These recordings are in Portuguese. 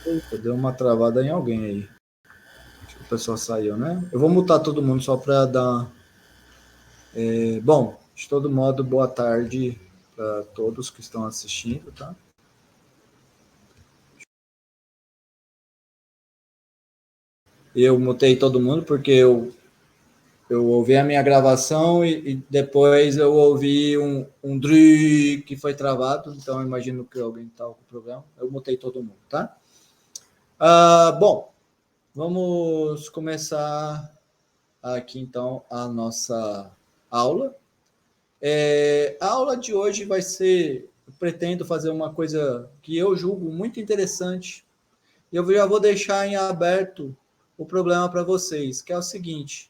Eita, deu uma travada em alguém aí. Acho que o pessoal saiu, né? Eu vou mutar todo mundo só para dar. Bom, de todo modo, boa tarde para todos que estão assistindo, tá? Eu mutei todo mundo porque eu ouvi a minha gravação e depois eu ouvi um dri que foi travado, então eu imagino que alguém estava com problema. Eu mutei todo mundo, tá? Bom, vamos começar aqui então a nossa aula. A aula de hoje vai ser, eu pretendo fazer uma coisa que eu julgo muito interessante, e eu já vou deixar em aberto o problema para vocês, que é o seguinte.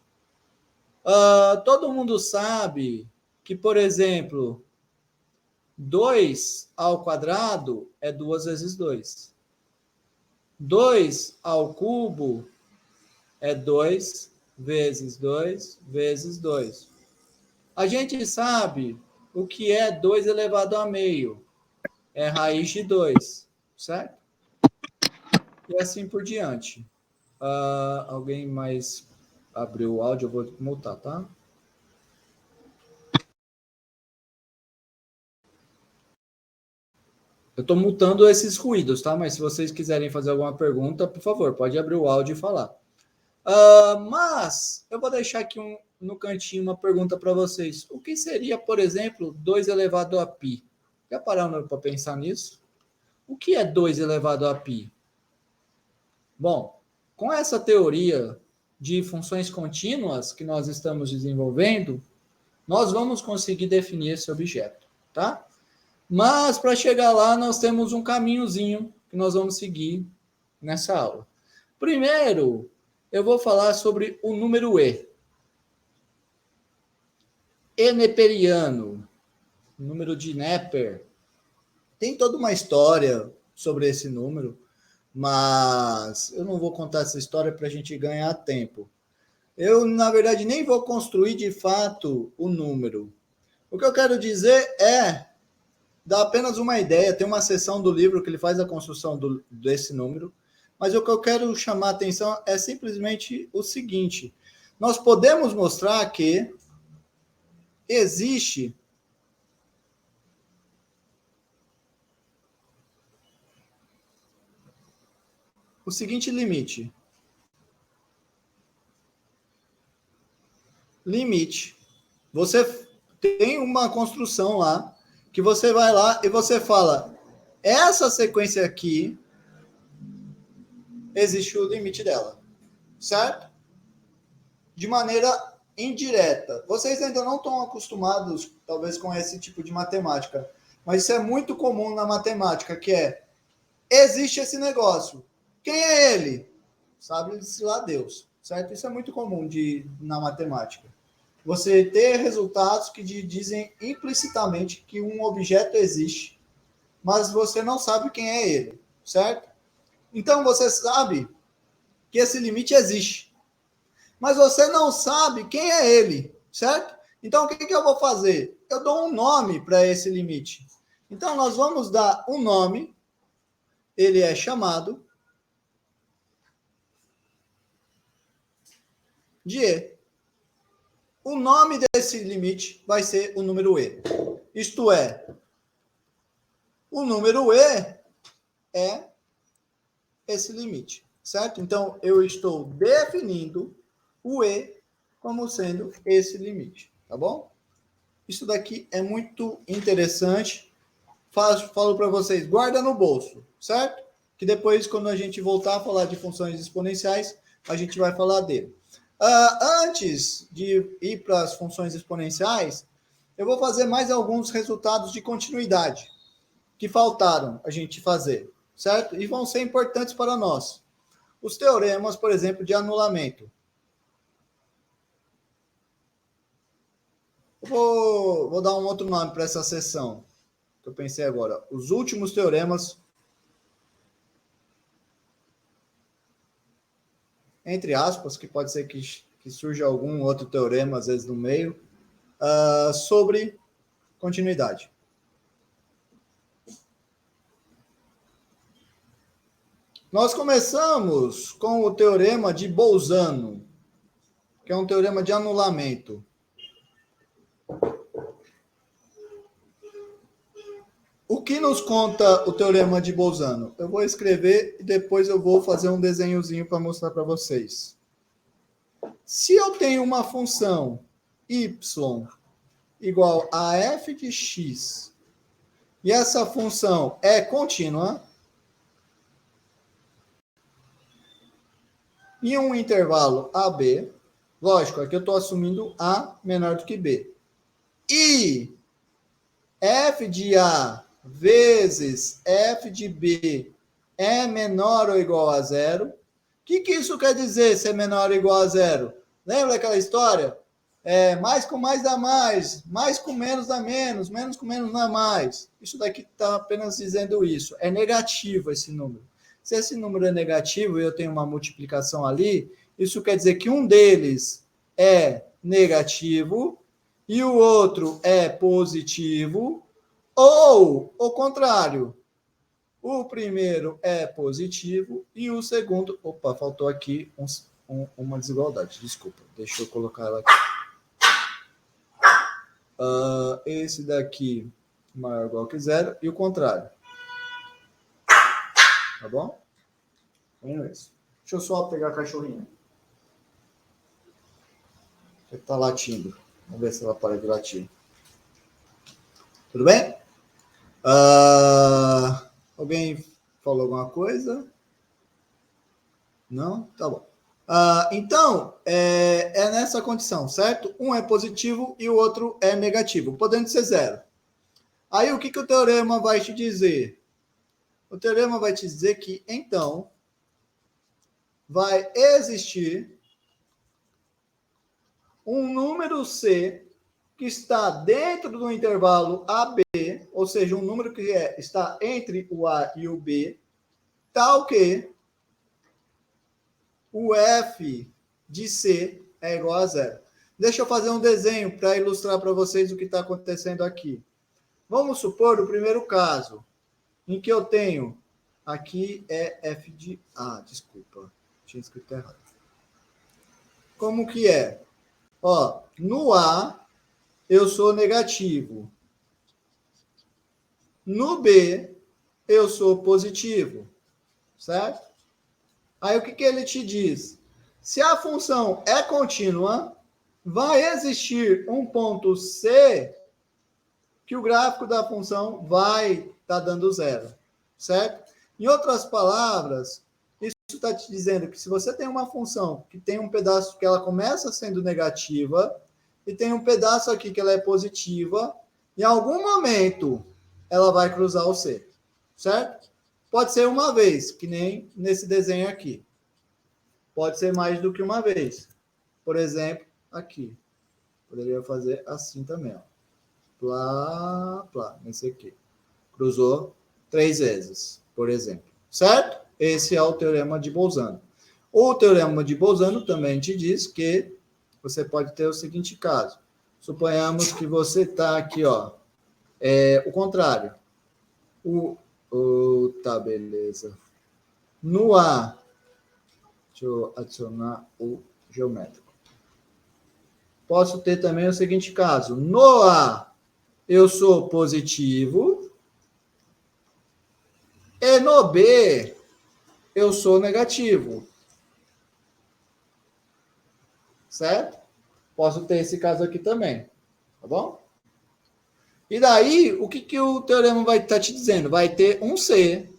Todo mundo sabe que, por exemplo, 2 ao quadrado é 2 vezes 2. 2 ao cubo é 2 vezes 2 vezes 2. A gente sabe o que é 2 elevado a meio. É raiz de 2, certo? E assim por diante. Alguém mais abriu o áudio? Eu vou mutar, tá? Eu estou mutando esses ruídos, tá? Mas se vocês quiserem fazer alguma pergunta, por favor, pode abrir o áudio e falar. Mas eu vou deixar aqui no cantinho uma pergunta para vocês. O que seria, por exemplo, 2 elevado a π? Já pararam para pensar nisso? O que é 2 elevado a π? Bom, com essa teoria de funções contínuas que nós estamos desenvolvendo, nós vamos conseguir definir esse objeto, tá? Mas para chegar lá, nós temos um caminhozinho que nós vamos seguir nessa aula. Primeiro, eu vou falar sobre o número E. Neperiano, número de Neper. Tem toda uma história sobre esse número, mas eu não vou contar essa história para a gente ganhar tempo. Eu, na verdade, nem vou construir de fato o número. O que eu quero dizer é dar apenas uma ideia. Tem uma seção do livro que ele faz a construção desse número, mas o que eu quero chamar a atenção é simplesmente o seguinte: nós podemos mostrar que existe o seguinte limite. Limite. Você tem uma construção lá, que você vai lá e você fala, essa sequência aqui, existe o limite dela, certo? De maneira indireta. Vocês ainda não estão acostumados, talvez, com esse tipo de matemática, mas isso é muito comum na matemática, que é, existe esse negócio. Quem é ele? Sabe-se lá Deus, certo? Isso é muito comum na matemática. Você ter resultados que dizem implicitamente que um objeto existe, mas você não sabe quem é ele, certo? Então você sabe que esse limite existe, mas você não sabe quem é ele, certo? Então o que eu vou fazer? Eu dou um nome para esse limite. Então nós vamos dar um nome, ele é chamado de E. O nome desse limite vai ser o número E. Isto é, o número E é esse limite, certo? Então, eu estou definindo o E como sendo esse limite, tá bom? Isso daqui é muito interessante. Falo para vocês, guarda no bolso, certo? Que depois, quando a gente voltar a falar de funções exponenciais, a gente vai falar dele. Antes de ir para as funções exponenciais, eu vou fazer mais alguns resultados de continuidade que faltaram a gente fazer, certo? E vão ser importantes para nós. Os teoremas, por exemplo, de anulamento. Eu vou dar um outro nome para essa seção, que eu pensei agora. Os últimos teoremas, entre aspas, que pode ser que surja algum outro teorema, às vezes, no meio, sobre continuidade. Nós começamos com o teorema de Bolzano, que é um teorema de anulamento. O que nos conta o teorema de Bolzano? Eu vou escrever e depois eu vou fazer um desenhozinho para mostrar para vocês. Se eu tenho uma função y igual a f de x e essa função é contínua em um intervalo AB, lógico, aqui eu estou assumindo A menor do que B, e f de A vezes f de B é menor ou igual a zero. O que isso quer dizer, ser menor ou igual a zero? Lembra aquela história? Mais com mais dá mais com menos dá menos com menos dá mais. Isso daqui está apenas dizendo isso. É negativo esse número. Se esse número é negativo e eu tenho uma multiplicação ali, isso quer dizer que um deles é negativo e o outro é positivo, ou o contrário, o primeiro é positivo e o segundo... Opa, faltou aqui uma desigualdade, desculpa, deixa eu colocar ela aqui. Esse daqui maior ou igual que zero e o contrário. Tá bom? Deixa eu só pegar a cachorrinha. Ele tá latindo. Vamos ver se ela para de latir. Tudo bem? Alguém falou alguma coisa? Não? Tá bom. Então, é nessa condição, certo? Um é positivo e o outro é negativo, podendo ser zero. Aí, o que o teorema vai te dizer? O teorema vai te dizer que, então, vai existir um número C que está dentro do intervalo AB, ou seja, um número que está entre o A e o B, tal que o F de C é igual a zero. Deixa eu fazer um desenho para ilustrar para vocês o que está acontecendo aqui. Vamos supor o primeiro caso, em que eu tenho, aqui é F de A, desculpa, tinha escrito errado. Como que é? No A, eu sou negativo. No B, eu sou positivo, certo? Aí o que ele te diz? Se a função é contínua, vai existir um ponto C que o gráfico da função vai estar dando zero, certo? Em outras palavras, isso está te dizendo que se você tem uma função que tem um pedaço que ela começa sendo negativa e tem um pedaço aqui que ela é positiva, em algum momento ela vai cruzar o C, certo? Pode ser uma vez, que nem nesse desenho aqui. Pode ser mais do que uma vez. Por exemplo, aqui. Poderia fazer assim também, ó. Plá, plá, nesse aqui. Cruzou 3 vezes, por exemplo. Certo? Esse é o teorema de Bolzano. O teorema de Bolzano também te diz que você pode ter o seguinte caso. Suponhamos que você está aqui, ó. O contrário. Tá, beleza. No A, deixa eu adicionar o geométrico. Posso ter também o seguinte caso. No A, eu sou positivo. E no B, eu sou negativo. Certo? Posso ter esse caso aqui também. Tá bom? E daí, o que o teorema vai estar te dizendo? Vai ter um C,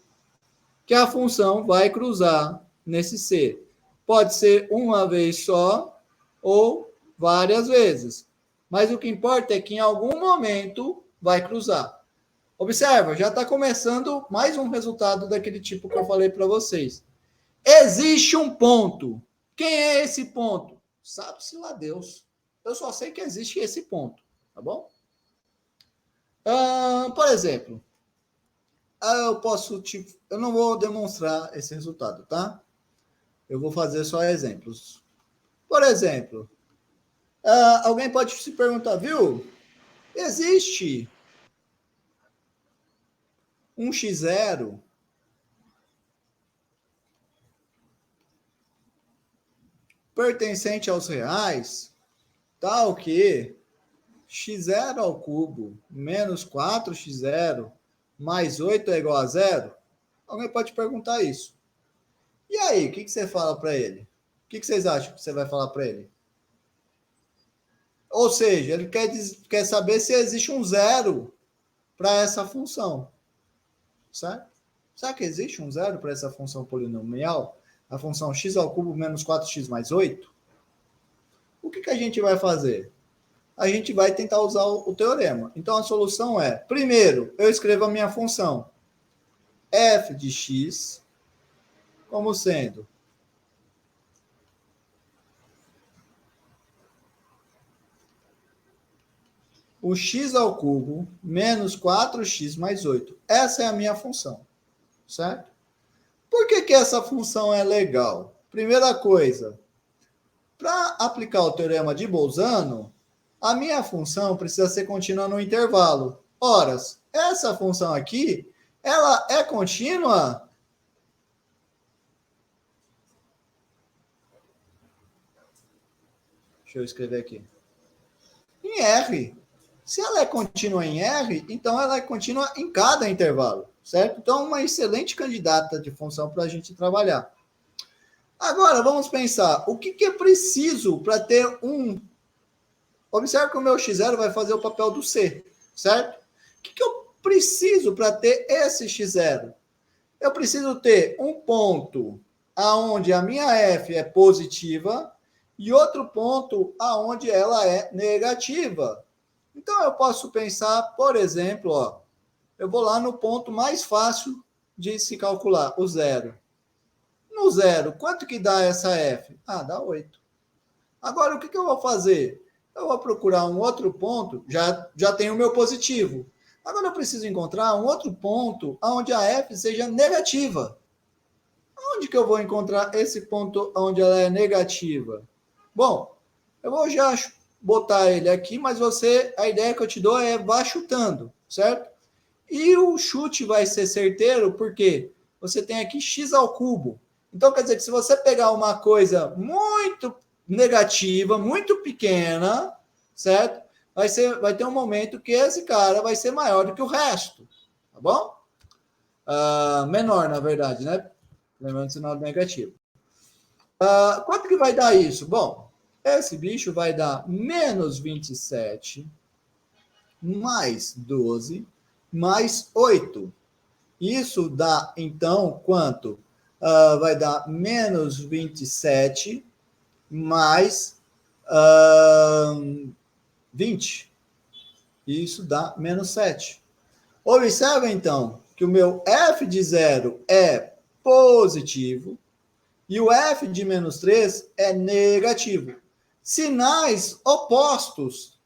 que a função vai cruzar nesse C. Pode ser uma vez só ou várias vezes. Mas o que importa é que em algum momento vai cruzar. Observa, já está começando mais um resultado daquele tipo que eu falei para vocês. Existe um ponto. Quem é esse ponto? Sabe-se lá Deus. Eu só sei que existe esse ponto, tá bom? Por exemplo, eu não vou demonstrar esse resultado, tá? Eu vou fazer só exemplos. Por exemplo, alguém pode se perguntar, viu? Existe um x0 pertencente aos reais, tal que x0 ao cubo menos 4x0 mais 8 é igual a zero? Alguém pode perguntar isso. E aí, o que você fala para ele? O que vocês acham que você vai falar para ele? Ou seja, ele quer saber se existe um zero para essa função. Certo? Será que existe um zero para essa função polinomial? A função x ao cubo menos 4x mais 8? O que a gente vai fazer? A gente vai tentar usar o teorema. Então, a solução é, primeiro, eu escrevo a minha função f de x como sendo o x ao cubo menos 4x mais 8. Essa é a minha função, certo? Por que essa função é legal? Primeira coisa, para aplicar o teorema de Bolzano, a minha função precisa ser contínua no intervalo. Ora, essa função aqui, ela é contínua? Deixa eu escrever aqui. Em R. Se ela é contínua em R, então ela é contínua em cada intervalo, certo? Então, uma excelente candidata de função para a gente trabalhar. Agora, vamos pensar, o que é preciso para ter um... Observe que o meu x0 vai fazer o papel do C, certo? O que eu preciso para ter esse x0? Eu preciso ter um ponto aonde a minha f é positiva e outro ponto aonde ela é negativa. Então, eu posso pensar, por exemplo, ó, eu vou lá no ponto mais fácil de se calcular, o zero. No zero, quanto que dá essa f? Ah, dá 8. Agora, o que eu vou fazer? Eu vou procurar um outro ponto, já tenho o meu positivo. Agora eu preciso encontrar um outro ponto onde a f seja negativa. Onde que eu vou encontrar esse ponto onde ela é negativa? Bom, eu vou já botar ele aqui, mas a ideia que eu te dou é vá chutando, certo? E o chute vai ser certeiro porque você tem aqui x ao cubo. Então, quer dizer que se você pegar uma coisa muito negativa, muito pequena, certo? Vai ter um momento que esse cara vai ser maior do que o resto, tá bom? Menor, na verdade, né? Lembrando o sinal negativo. Quanto que vai dar isso? Bom, esse bicho vai dar menos 27 mais 12 mais 8. Isso dá, então, quanto? Vai dar menos 27 mais 20. Isso dá menos 7. Observa, então, que o meu f de 0 é positivo e o f de menos 3 é negativo. Sinais opostos.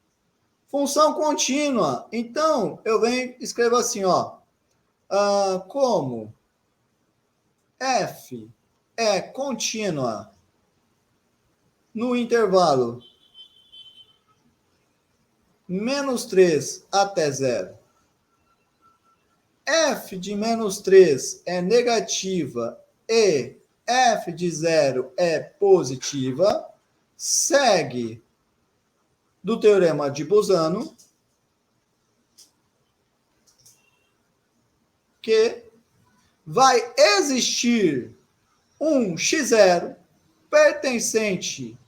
Função contínua. Então, eu venho e escrevo assim, ó. Como f é contínua no intervalo menos 3 até 0, f de menos 3 é negativa e f de 0 é positiva, segue do teorema de Bolzano que vai existir um x0 pertencente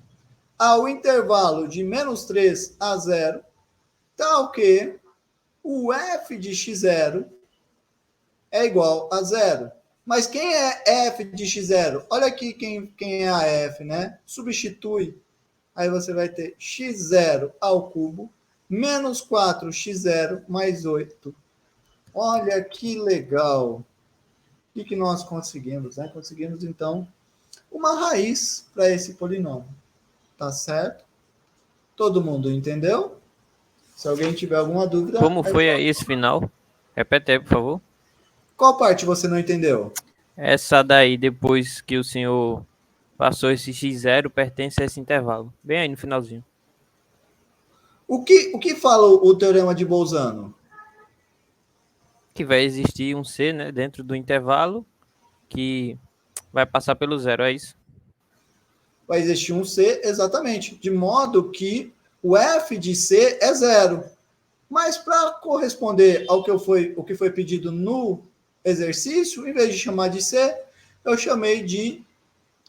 ao intervalo de menos 3 a 0, tal que o f de x0 é igual a 0. Mas quem é f de x0? Olha aqui quem é a f, né? Substitui. Aí você vai ter x0 ao cubo menos 4x0 mais 8. Olha que legal. O que nós conseguimos? Né? Conseguimos, então, uma raiz para esse polinômio. Tá certo? Todo mundo entendeu? Se alguém tiver alguma dúvida... Como foi aí esse final? Repete aí, por favor. Qual parte você não entendeu? Essa daí, depois que o senhor passou esse x0, pertence a esse intervalo. Bem aí no finalzinho. O que fala o teorema de Bolzano? Que vai existir um C, né, dentro do intervalo que vai passar pelo zero, é isso? Vai existir um C, exatamente, de modo que o f de C é 0. Mas para corresponder ao o que foi pedido no exercício, em vez de chamar de C, eu chamei de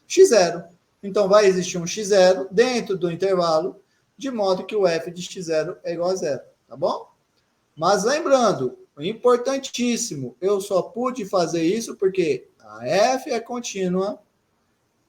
x0. Então, vai existir um x0 dentro do intervalo, de modo que o f de x0 é igual a 0, tá bom? Mas lembrando, importantíssimo, eu só pude fazer isso porque a f é contínua,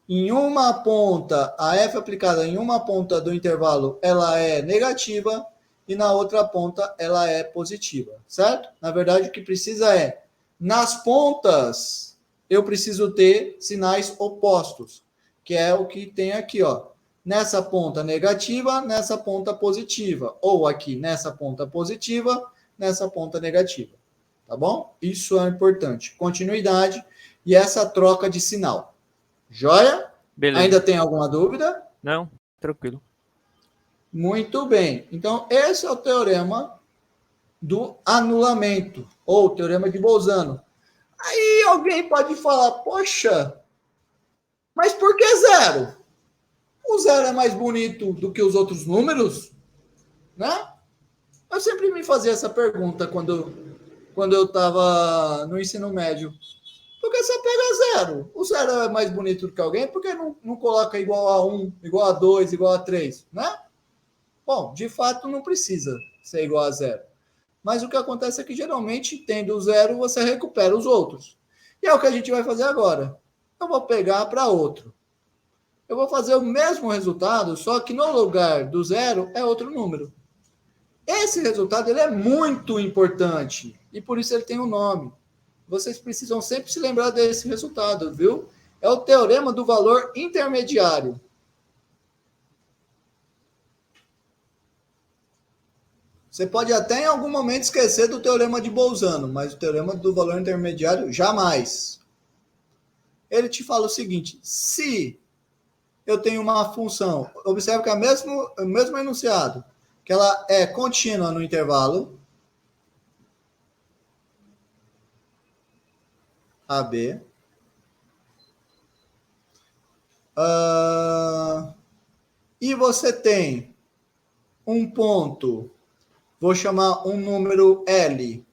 em uma ponta, a f aplicada em uma ponta do intervalo, ela é negativa, e na outra ponta ela é positiva, certo? Na verdade, o que precisa é, nas pontas, eu preciso ter sinais opostos, que é o que tem aqui, ó. Nessa ponta negativa, nessa ponta positiva. Ou aqui, nessa ponta positiva, nessa ponta negativa. Tá bom? Isso é importante. Continuidade e essa troca de sinal. Joia? Beleza. Ainda tem alguma dúvida? Não? Tranquilo. Muito bem. Então, esse é o teorema do anulamento, ou teorema de Bolzano. Aí alguém pode falar, poxa, mas por que zero? O zero é mais bonito do que os outros números? Né? Eu sempre me fazia essa pergunta quando eu estava no ensino médio. Por que você pega zero? O zero é mais bonito do que alguém? Por que não coloca igual a 1, igual a 2, igual a 3? Né? Bom, de fato não precisa ser igual a zero. Mas o que acontece é que geralmente, tendo o zero, você recupera os outros. E é o que a gente vai fazer agora. Eu vou pegar para outro. Eu vou fazer o mesmo resultado, só que no lugar do zero é outro número. Esse resultado ele é muito importante e por isso ele tem um nome. Vocês precisam sempre se lembrar desse resultado, viu? É o teorema do valor intermediário. Você pode até em algum momento esquecer do teorema de Bolzano, mas o teorema do valor intermediário jamais. Ele te fala o seguinte: se eu tenho uma função, observe que é o mesmo enunciado, que ela é contínua no intervalo AB. E você tem um ponto, vou chamar um número L,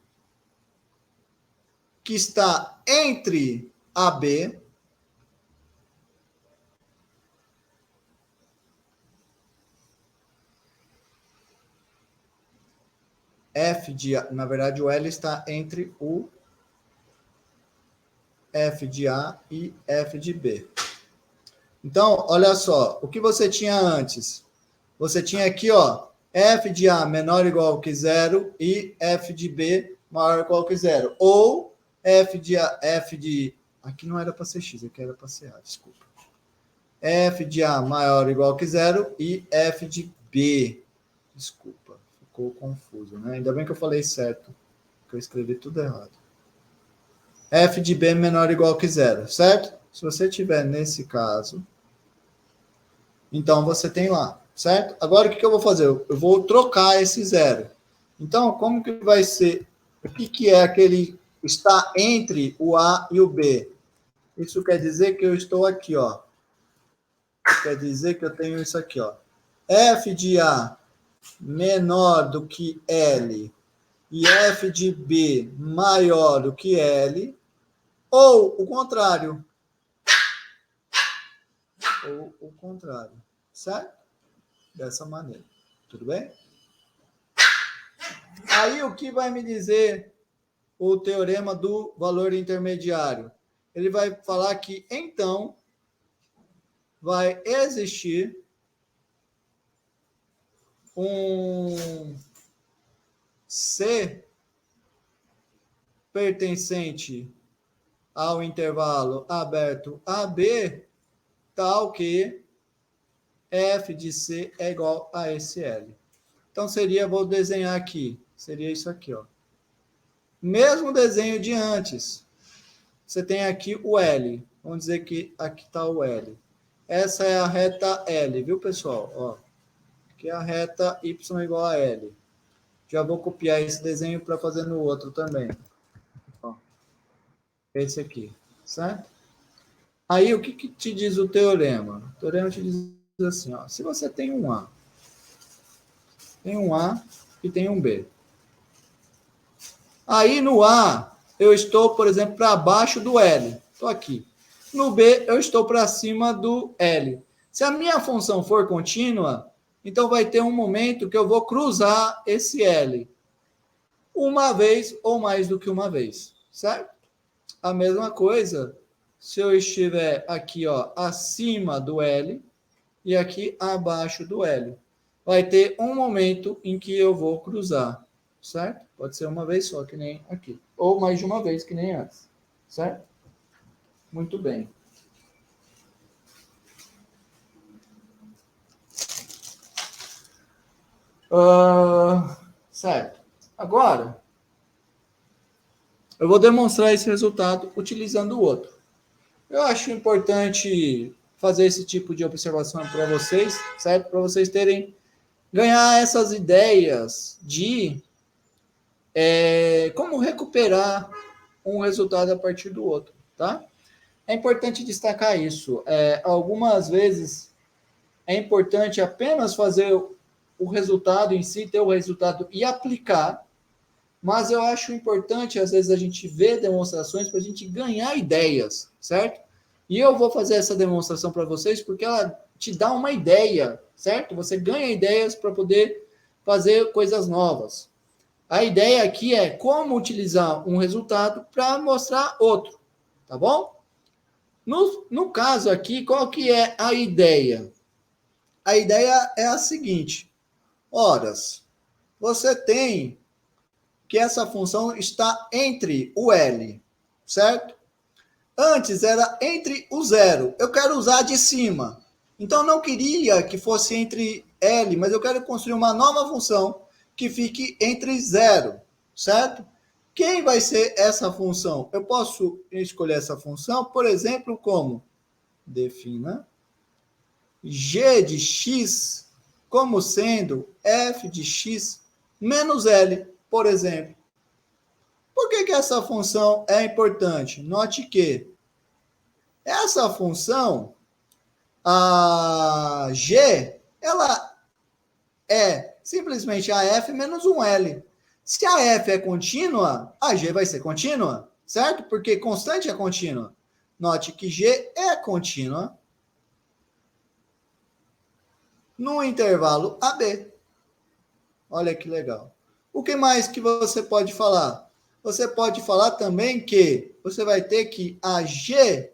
que está entre AB F de A, na verdade o L está entre o F de A e F de B. Então, olha só, o que você tinha antes? Você tinha aqui, ó, F de A menor ou igual que zero e F de B maior ou igual que zero. Ou F de A, aqui não era para ser X, aqui era para ser A, desculpa. F de A maior ou igual que zero e F de B. Desculpa, ficou confuso, né? Ainda bem que eu falei certo, que eu escrevi tudo errado. F de B menor ou igual que zero, certo? Se você tiver nesse caso, então você tem lá, certo? Agora o que eu vou fazer? Eu vou trocar esse zero. Então, como que vai ser? O que é aquele está entre o A e o B? Isso quer dizer que eu estou aqui, ó. Quer dizer que eu tenho isso aqui, ó. F de A menor do que L e F de B maior do que L, ou o contrário. Ou o contrário, certo? Dessa maneira. Tudo bem? Aí o que vai me dizer o teorema do valor intermediário? Ele vai falar que, então, vai existir um C pertencente ao intervalo aberto AB, tal que F de C é igual a esse L. Então, vou desenhar aqui, seria isso aqui, ó. Mesmo desenho de antes. Você tem aqui o L. Vamos dizer que aqui está o L. Essa é a reta L, viu, pessoal? Ó, aqui é a reta Y igual a L. Já vou copiar esse desenho para fazer no outro também. Ó, esse aqui, certo? Aí, o que te diz o teorema? O teorema te diz assim, ó, se você tem um A e tem um B. Aí, no A, eu estou, por exemplo, para baixo do L. Estou aqui. No B, eu estou para cima do L. Se a minha função for contínua, então vai ter um momento que eu vou cruzar esse L. Uma vez ou mais do que uma vez, certo? A mesma coisa se eu estiver aqui, ó, acima do L e aqui abaixo do L. Vai ter um momento em que eu vou cruzar, certo? Pode ser uma vez só, que nem aqui. Ou mais de uma vez, que nem antes, certo? Muito bem. Certo. Agora, eu vou demonstrar esse resultado utilizando o outro. Eu acho importante fazer esse tipo de observação para vocês, certo? Para vocês terem, ganhar essas ideias de como recuperar um resultado a partir do outro, tá? É importante destacar isso. Algumas vezes é importante apenas fazer o resultado em si, ter o resultado e aplicar, mas eu acho importante, às vezes, a gente ver demonstrações para a gente ganhar ideias, certo? E eu vou fazer essa demonstração para vocês porque ela te dá uma ideia, certo? Você ganha ideias para poder fazer coisas novas. A ideia aqui é como utilizar um resultado para mostrar outro, tá bom? No caso aqui, qual que é a ideia? A ideia é a seguinte: horas, você tem que essa função está entre o L, certo? Antes era entre o zero. Eu quero usar de cima. Então, eu não queria que fosse entre L, mas eu quero construir uma nova função que fique entre zero, certo? Quem vai ser essa função? Eu posso escolher essa função, por exemplo, como defina g de x como sendo f de x menos L, por exemplo. Por que essa função é importante? Note que essa função, a g, ela é simplesmente a f menos um L. Se a f é contínua, a g vai ser contínua, certo? Porque constante é contínua. Note que g é contínua no intervalo AB. Olha que legal. O que mais que você pode falar? Você pode falar também que você vai ter que a G,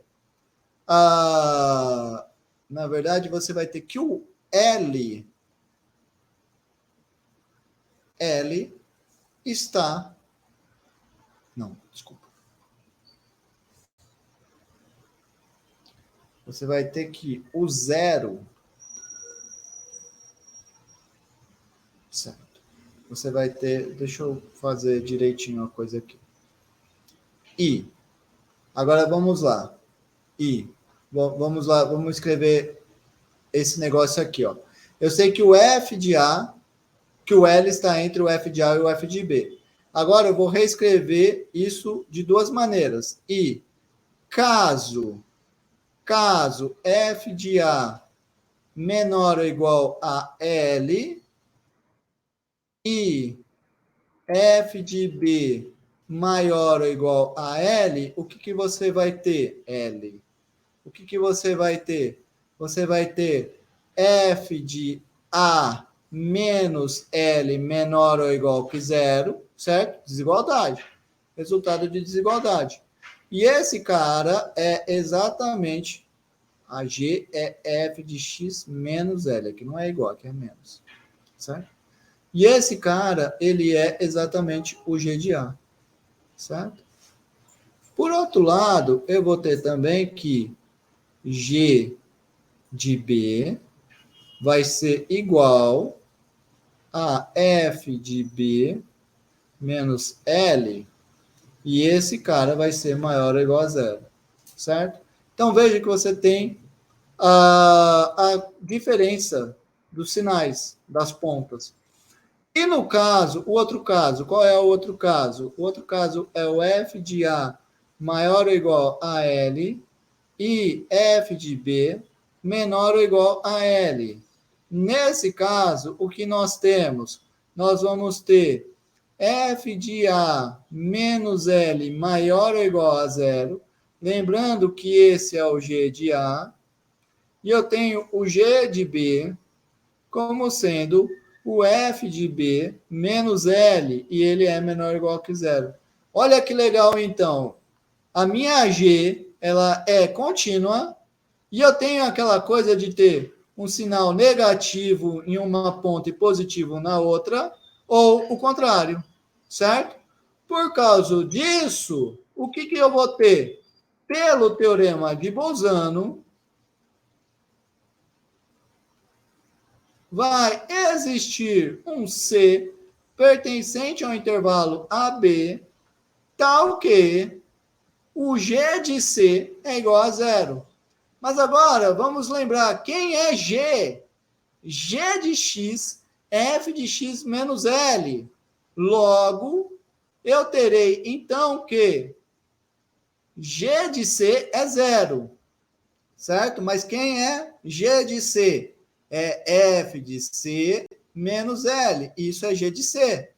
na verdade, você vai ter que o L está... Não, desculpa. Você vai ter que o zero... Certo. Você vai ter... Deixa eu fazer direitinho uma coisa aqui. I. Agora vamos lá. I. Vamos lá, vamos escrever esse negócio aqui, ó. Eu sei que o F de A, que o L está entre o F de A e o F de B. Agora eu vou reescrever isso de duas maneiras. E caso F de A menor ou igual a L e F de B maior ou igual a L, o que você vai ter? L. O que você vai ter? Você vai ter F de A menos L menor ou igual que zero, certo? Desigualdade. Resultado de desigualdade. E esse cara é exatamente a G é F de X menos L, que não é igual, que é menos, certo? E esse cara, ele é exatamente o G de A, certo? Por outro lado, eu vou ter também que G de B vai ser igual a F de B menos L, e esse cara vai ser maior ou igual a zero, certo? Então, veja que você tem a diferença dos sinais, das pontas. E no caso, o outro caso, qual é o outro caso? O outro caso é o F de A maior ou igual a L, e f de B menor ou igual a L. Nesse caso, o que nós temos? Nós vamos ter f de A menos L maior ou igual a zero. Lembrando que esse é o G de A. E eu tenho o G de B como sendo o f de B menos L, e ele é menor ou igual que zero. Olha que legal, então. A minha G, ela é contínua, e eu tenho aquela coisa de ter um sinal negativo em uma ponta e positivo na outra, ou o contrário, certo? Por causa disso, o que eu vou ter? Pelo teorema de Bolzano, vai existir um C pertencente ao intervalo AB, tal que o G de C é igual a zero. Mas agora, vamos lembrar, quem é G? G de X é f de X menos L. Logo, eu terei, então, que G de C é zero, certo? Mas quem é G de C? É f de C menos L. Isso é G de C.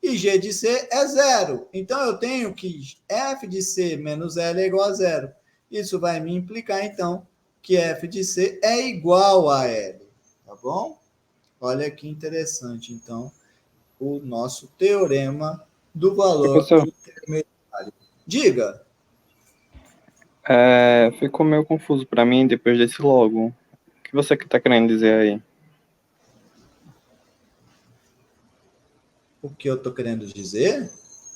E G de C é zero. Então, eu tenho que f de C menos L é igual a zero. Isso vai me implicar, então, que f de C é igual a L. Tá bom? Olha que interessante, então, o nosso teorema do valor Professor, intermediário. Diga. ficou meio confuso para mim depois desse logo. O que você está querendo dizer aí? O que eu estou querendo dizer?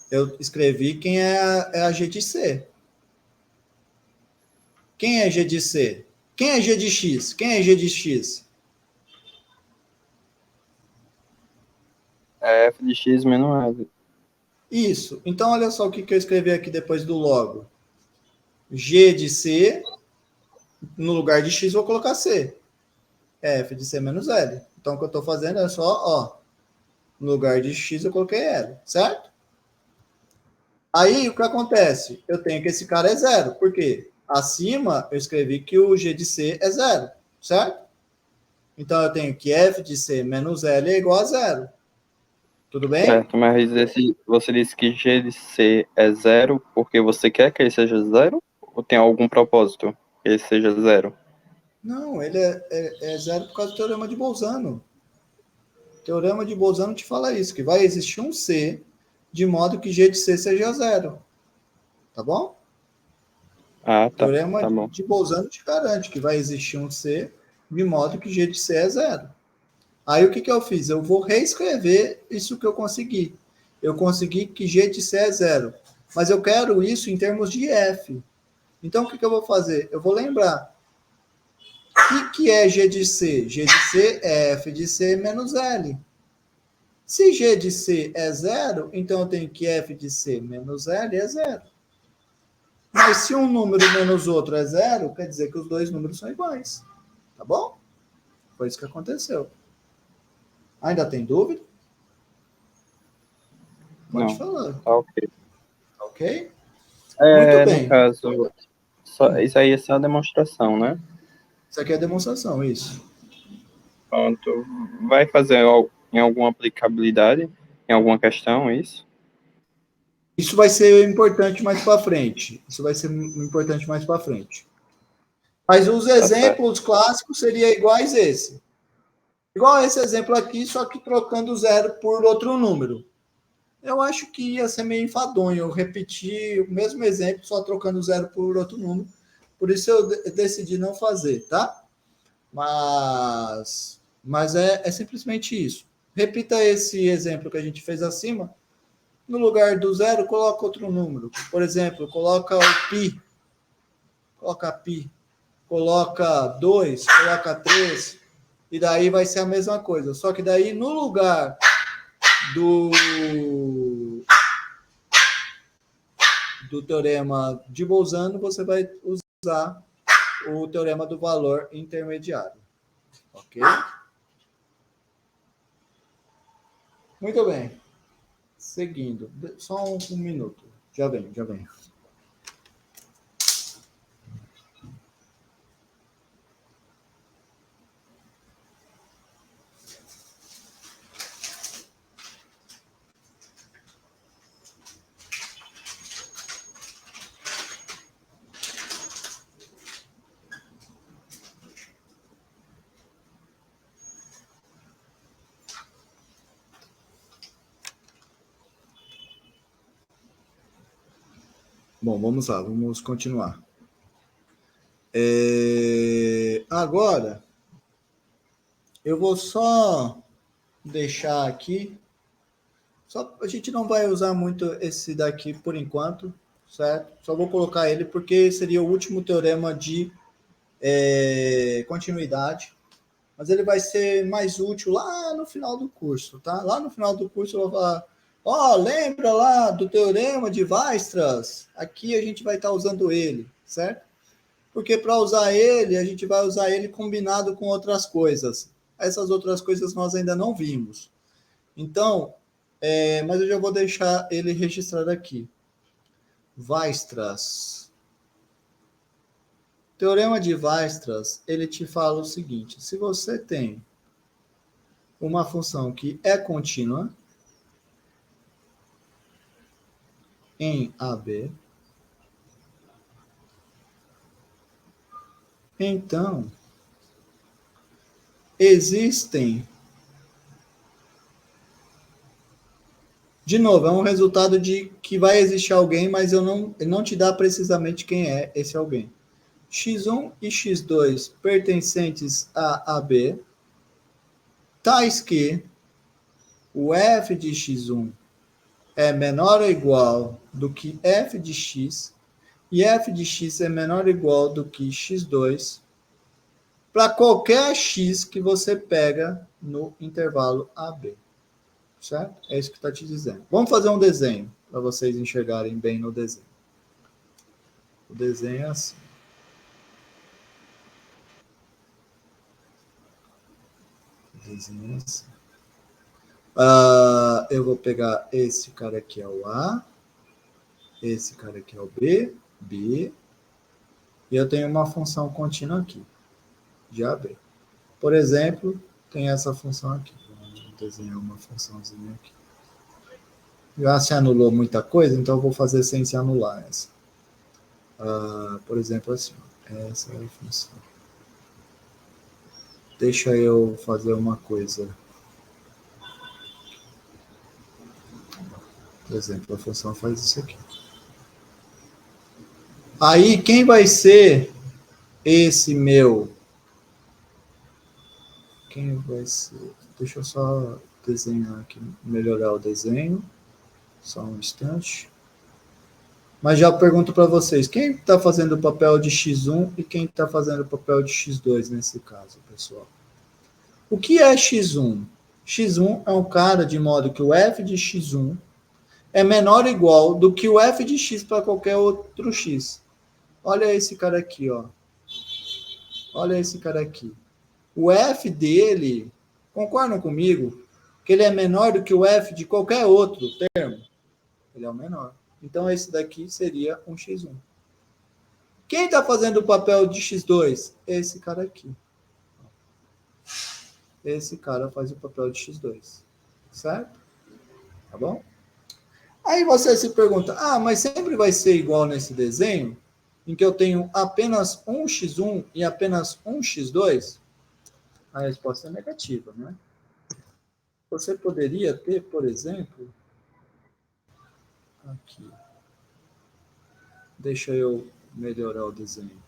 Eu escrevi quem é a G de C. Quem é G de C? Quem é G de X? Quem é G de X? É f de x menos L. Isso. Então, olha só o que eu escrevi aqui depois do logo. G de C, no lugar de X, vou colocar C. F de C menos L. Então, o que eu estou fazendo é só, ó, no lugar de X, eu coloquei L, certo? Aí, o que acontece? Eu tenho que esse cara é zero. Por quê? Acima, eu escrevi que o G de C é zero, certo? Então, eu tenho que F de C menos L é igual a zero. Tudo bem? Certo, mas você disse que g de c é zero porque você quer que ele seja zero? Ou tem algum propósito que ele seja zero? Não, ele é zero por causa do teorema de Bolzano. O teorema de Bolzano te fala isso, que vai existir um C de modo que G de C seja zero. Tá bom? Ah, O tá. teorema Tá bom. de Bolzano te garante que vai existir um C de modo que G de C é zero. Aí o que eu fiz? Eu vou reescrever isso que eu consegui. Eu consegui que G de C é zero. Mas eu quero isso em termos de F. Então o que eu vou fazer? Eu vou lembrar. O que é G de C? G de C é F de C menos L. Se G de C é zero, então eu tenho que F de C menos L é zero. Mas se um número menos outro é zero, quer dizer que os dois números são iguais. Tá bom? Foi isso que aconteceu. Ainda tem dúvida? Pode Não. falar. Tá ok. Ok? Muito No bem. caso, isso aí é só a demonstração, né? Isso aqui é a demonstração, isso. Pronto. Vai fazer em alguma aplicabilidade, em alguma questão, isso? Isso vai ser importante mais para frente. Isso vai ser importante mais para frente. Mas os Tá certo. exemplos clássicos seriam iguais a esse. Igual esse exemplo aqui, só que trocando zero por outro número. Eu acho que ia ser meio enfadonho eu repetir o mesmo exemplo, só trocando zero por outro número. Por isso eu decidi não fazer, tá? Mas é simplesmente isso. Repita esse exemplo que a gente fez acima. No lugar do zero, coloca outro número. Por exemplo, coloca o pi. Coloca pi. Coloca 2, coloca 3. E daí vai ser a mesma coisa. Só que daí, no lugar do, do teorema de Bolzano, você vai usar o teorema do valor intermediário. Ok? Muito bem. Seguindo. Só um minuto. Já vem, já vem. Bom, vamos lá, vamos continuar. Agora, eu vou só deixar aqui. A gente não vai usar muito esse daqui por enquanto, certo? Só vou colocar ele porque seria o último teorema de continuidade. Mas ele vai ser mais útil lá no final do curso, tá? Lá no final do curso eu vou falar, lembra lá do teorema de Weierstrass? Aqui a gente vai estar usando ele, certo? Porque para usar ele, a gente vai usar ele combinado com outras coisas. Essas outras coisas nós ainda não vimos. Então, mas eu já vou deixar ele registrado aqui. Weierstrass. Teorema de Weierstrass, ele te fala o seguinte: se você tem uma função que é contínua em AB, então existem. De novo, é um resultado de que vai existir alguém, mas ele não te dá precisamente quem é esse alguém. x1 e x2 pertencentes a AB, tais que o f de x1 é menor ou igual do que f de x, e f de x é menor ou igual do que x2, para qualquer x que você pega no intervalo AB. Certo? É isso que está te dizendo. Vamos fazer um desenho, para vocês enxergarem bem no desenho. O desenho é assim. O desenho é assim. Eu vou pegar esse cara aqui é o A, esse cara aqui é o B, B, e eu tenho uma função contínua aqui, de AB. Por exemplo, tem essa função aqui. Vou desenhar uma funçãozinha aqui. Já se anulou muita coisa, então eu vou fazer sem se anular essa. Por exemplo, assim, essa é a função. Deixa eu fazer uma coisa. Por exemplo, a função faz isso aqui. Aí, quem vai ser esse meu? Quem vai ser? Deixa eu só desenhar aqui, melhorar o desenho. Só um instante. Mas já pergunto para vocês, quem está fazendo o papel de x1 e quem está fazendo o papel de x2 nesse caso, pessoal? O que é x1? x1 é um cara de modo que o f de x1 é menor ou igual do que o f de x para qualquer outro x. Olha esse cara aqui, ó. Olha esse cara aqui. O f dele, concordam comigo, que ele é menor do que o f de qualquer outro termo? Ele é o menor. Então, esse daqui seria um x1. Quem está fazendo o papel de x2? Esse cara aqui. Esse cara faz o papel de x2. Certo? Tá bom? Aí você se pergunta, mas sempre vai ser igual nesse desenho, em que eu tenho apenas um x1 e apenas um x2? A resposta é negativa, né? Você poderia ter, por exemplo, aqui. Deixa eu melhorar o desenho.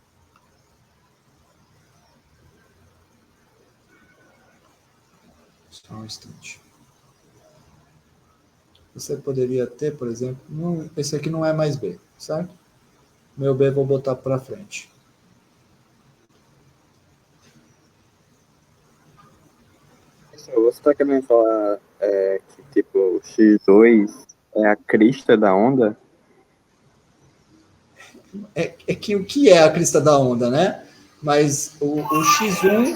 Só um instante. Você poderia ter, por exemplo, esse aqui não é mais B, certo? Meu B vou botar para frente. Você está querendo falar que tipo o x2 é a crista da onda? É que o que é a crista da onda, né? Mas o x1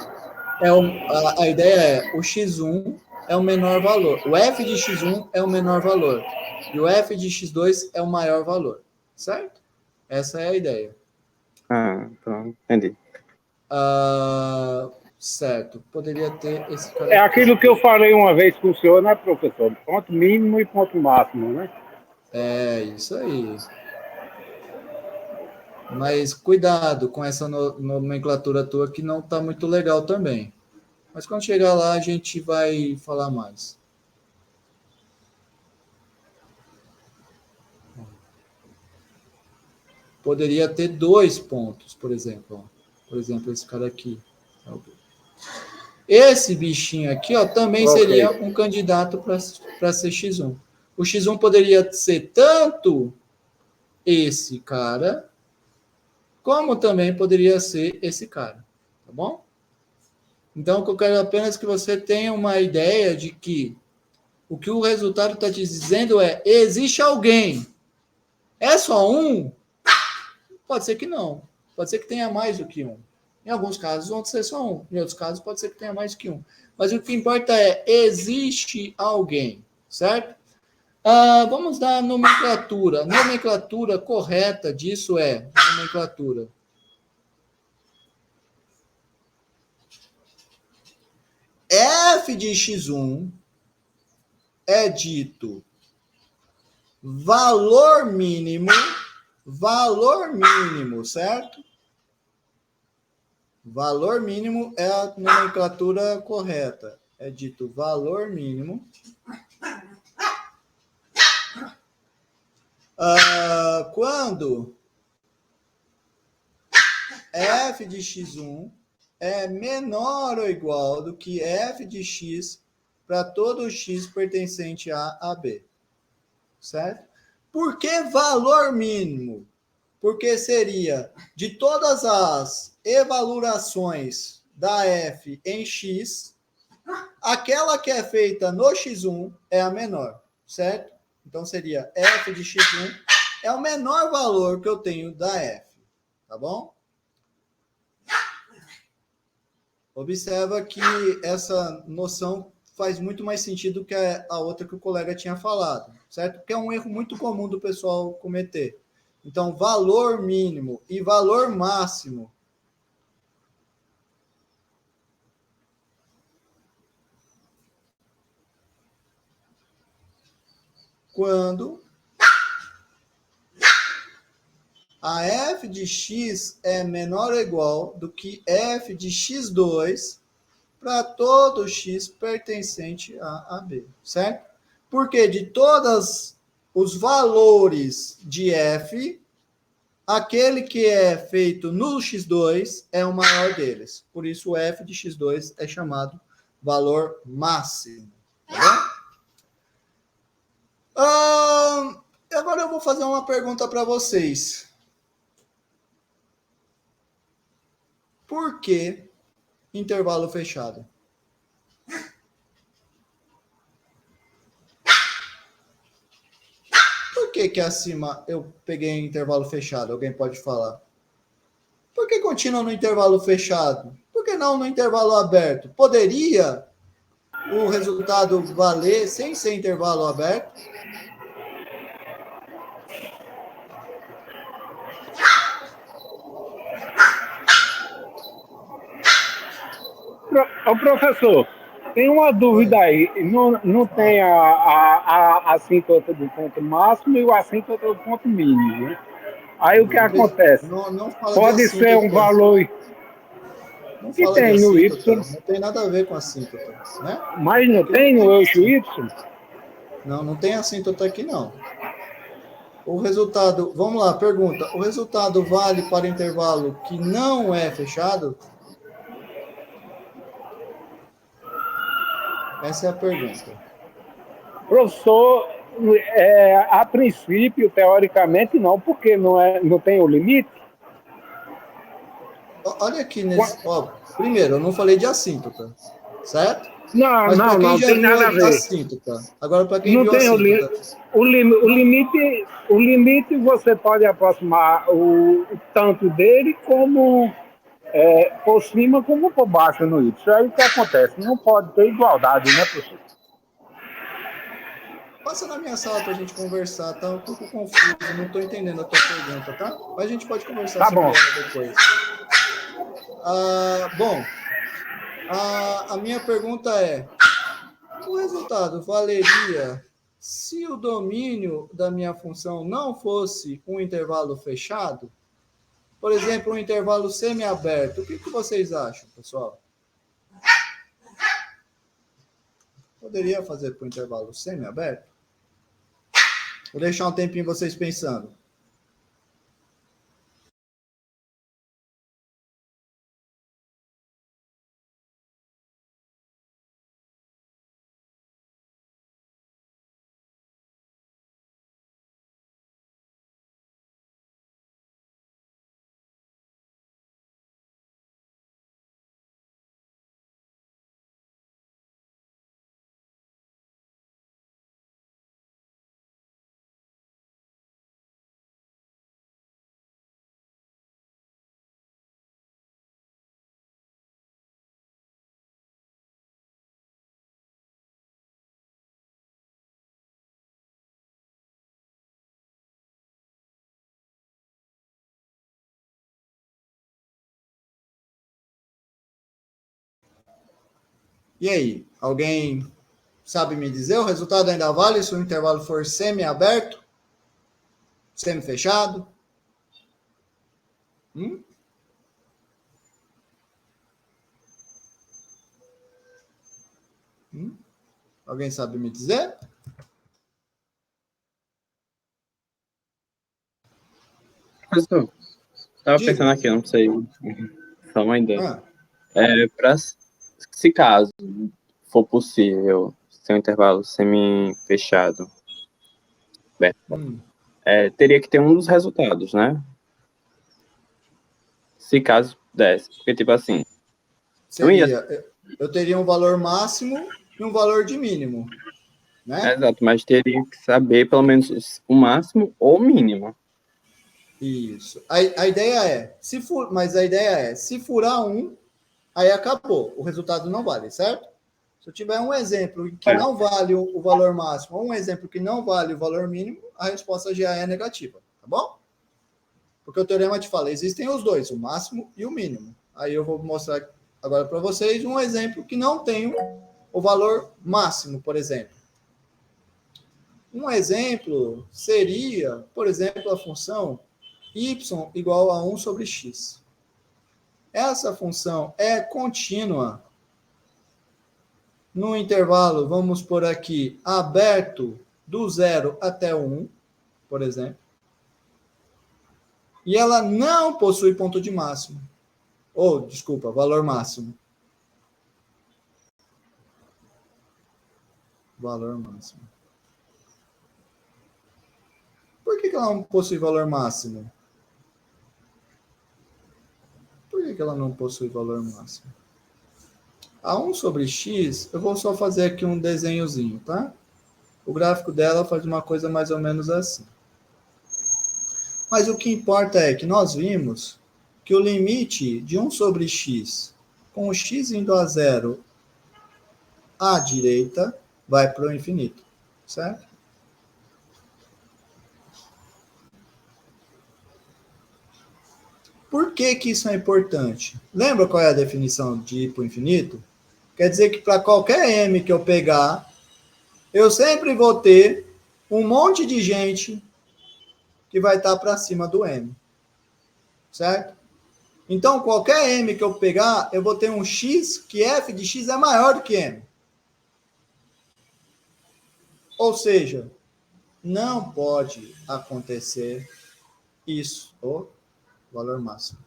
a ideia é o x1 é o menor valor. O f de x1 é o menor valor. E o f de x2 é o maior valor. Certo? Essa é a ideia. Então, entendi. Certo. Poderia ter esse cara. É aquilo que eu falei uma vez com o senhor, né, professor? Ponto mínimo e ponto máximo, né? É, isso aí. Mas cuidado com essa nomenclatura tua que não está muito legal também. Mas quando chegar lá, a gente vai falar mais. poderia ter 2 pontos, por exemplo. Ó. Por exemplo, esse cara aqui. Esse bichinho aqui, ó, também Ok. seria um candidato para ser X1. O X1 poderia ser tanto esse cara, como também poderia ser esse cara. Tá bom? Então, eu quero apenas que você tenha uma ideia de que o que o resultado está te dizendo é: existe alguém. É só um? Pode ser que não. Pode ser que tenha mais do que um. Em alguns casos, vão ser só um. Em outros casos, pode ser que tenha mais que um. Mas o que importa é: existe alguém. Certo? Vamos dar nomenclatura. Nomenclatura correta disso é nomenclatura. F de x1 é dito valor mínimo, certo? Valor mínimo é a nomenclatura correta. É dito valor mínimo. Quando f de x1 é menor ou igual do que f de x para todo x pertencente a B. Certo? Por que valor mínimo? Porque seria de todas as evaluações da f em x, aquela que é feita no x1 é a menor, certo? Então seria f de x1 é o menor valor que eu tenho da f, tá bom? Observa que essa noção faz muito mais sentido que a outra que o colega tinha falado, certo? Porque é um erro muito comum do pessoal cometer. Então, valor mínimo e valor máximo. Quando a f de x é menor ou igual do que f de x2 para todo x pertencente a B, certo? Porque de todos os valores de f, aquele que é feito no x2 é o maior deles. Por isso, o f de x2 é chamado valor máximo. Tá bom? Agora eu vou fazer uma pergunta para vocês. Por que intervalo fechado? Por que acima eu peguei intervalo fechado? Alguém pode falar? Por que continua no intervalo fechado? Por que não no intervalo aberto? Poderia o resultado valer sem ser intervalo aberto? Ô, professor, tem uma dúvida aí. Não tem a assíntota do ponto máximo e o assíntota do ponto mínimo, né? Aí o que acontece? Não fala Pode de ser um assíntota. valor Não que fala de tem no assíntota. Y, Não tem nada a ver com assíntota, né? mas não Aqui tem não no tem eixo Y? Não tem assíntota aqui, não. O resultado, vamos lá, pergunta. O resultado vale para intervalo que não é fechado? Essa é a pergunta. Professor, a princípio, teoricamente, não, porque não tem o limite. Olha aqui nesse. Ó, primeiro, eu não falei de assíntota, certo? Não, Mas para não, quem não já tem viu nada a a ver. assíntota, agora para quem Não viu a tem assíntota, o limite você pode aproximar o tanto dele como por cima como por baixo no Y. Aí o que acontece? Não pode ter igualdade, né, professor? passa na minha sala para a gente conversar, tá? Um pouco confuso, não estou entendendo a tua pergunta, tá? Mas a gente pode conversar Tá sobre bom. ela depois. Bom, a minha pergunta é: o resultado valeria se o domínio da minha função não fosse um intervalo fechado? Por exemplo, um intervalo semiaberto. O que vocês acham, pessoal? Poderia fazer para o intervalo semiaberto? Vou deixar um tempinho vocês pensando. E aí, alguém sabe me dizer? O resultado ainda vale se o intervalo for semi-aberto? Semi-fechado? Alguém sabe me dizer? Professor, estava Diga. pensando aqui, eu não sei. Só uma ideia. Ah, Se caso for possível ser um intervalo semi-fechado, teria que ter um dos resultados, né? Se caso desse. Porque, tipo assim, eu teria um valor máximo e um valor de mínimo, né? exato, mas teria que saber pelo menos o máximo ou o mínimo. Isso. A ideia é, mas a ideia é, se furar um, aí acabou. O resultado não vale, certo? Se eu tiver um exemplo que não vale o valor máximo, ou um exemplo que não vale o valor mínimo, a resposta já é negativa, tá bom? Porque o teorema te fala, existem os dois, o máximo e o mínimo. Aí eu vou mostrar agora para vocês um exemplo que não tem o valor máximo, por exemplo. Um exemplo seria, por exemplo, a função y igual a 1 sobre x. Essa função é contínua no intervalo, vamos por aqui, aberto do 0 até 1, por exemplo. E ela não possui ponto de máximo. Desculpa, valor máximo. Valor máximo. Por que ela não possui valor máximo? Por que ela não possui valor máximo? A 1 sobre x, eu vou só fazer aqui um desenhozinho, tá? O gráfico dela faz uma coisa mais ou menos assim. Mas o que importa é que nós vimos que o limite de 1 sobre x, com o x indo a zero à direita, vai para o infinito, certo? Por que isso é importante? Lembra qual é a definição de ir para o infinito? Quer dizer que para qualquer m que eu pegar, eu sempre vou ter um monte de gente que vai estar para cima do m. Certo? Então, qualquer m que eu pegar, eu vou ter um x que f de x é maior do que m. Ou seja, não pode acontecer isso, o valor máximo.